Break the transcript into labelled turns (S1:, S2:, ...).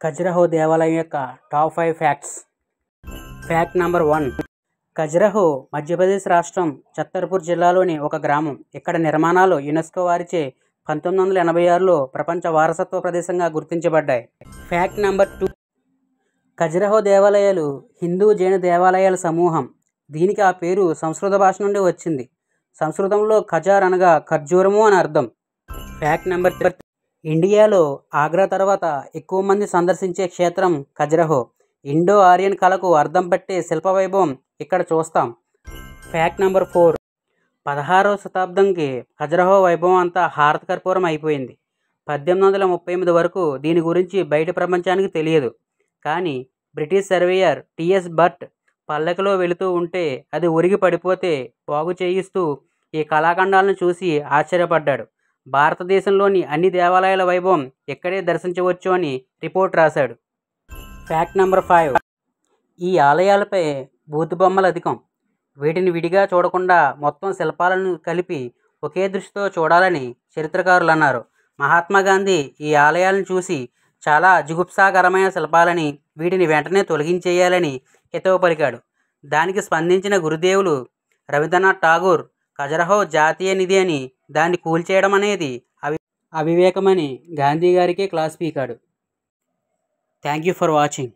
S1: ఖజురహో దేవాలయం యొక్క top 5 facts. Fact number 1. Khajuraho Madhya Pradesh రాష్ట్రం ఛత్తర్పూర్ జిల్లాలోని ఒక గ్రామం. ఇక్కడ నిర్మాణాలు యునెస్కో వారిచే 1986లో ప్రపంచ వారసత్వ ప్రదేశంగా గుర్తించబడ్డాయి. Fact number 2. ఖజురహో దేవాలయాలు హిందూ జైన దేవాలయాల సమూహం. దీనికి ఆ పేరు సంస్కృత భాష నుండి వచ్చింది. సంస్కృతంలో ఖజార్ అనగా ఖర్జూరము అని అర్థం. Fact number 3. ఇండియాలో ఆగ్రా తర్వాత ఎక్కువ మంది సందర్శించే క్షేత్రం ఖజురహో. ఇండో ఆర్యన్ కళకు అర్థం పట్టే శిల్ప వైభవం ఇక్కడ చూస్తాం. Fact number 4. 16వ శతాబ్దంకి ఖజురహో వైభవం అంతా హారత కర్పూరం అయిపోయింది. 1838 వరకు దీని గురించి బయట ప్రపంచానికి తెలియదు. కానీ బ్రిటిష్ సర్వేయర్ టిఎస్ బట్ పల్లకిలో వెళుతూ ఉంటే అది ఉరిగి పడిపోతే బాగు చేయిస్తూ ఈ కళాఖండాలను చూసి ఆశ్చర్యపడ్డాడు. భారతదేశంలోని అన్ని దేవాలయాల వైభవం ఇక్కడే దర్శించవచ్చు అని రిపోర్ట్ రాశాడు. Fact number 5. ఈ ఆలయాలపై బూతు బొమ్మలు అధికం. వీటిని విడిగా చూడకుండా మొత్తం శిల్పాలను కలిపి ఒకే దృష్టితో చూడాలని చరిత్రకారులు అన్నారు. మహాత్మా గాంధీ ఈ ఆలయాలను చూసి చాలా జుగుప్సాకరమైన శిల్పాలని, వీటిని వెంటనే తొలగించేయాలని హితవు పలికాడు. దానికి స్పందించిన గురుదేవులు రవీంద్రనాథ్ ఠాగూర్ ఖజురహో జాతీయ నిధి అని దాన్ని కూల్చేయడం అనేది అవివేకమని గాంధీ గారికే క్లాస్ పీకాడు. Thank you for watching.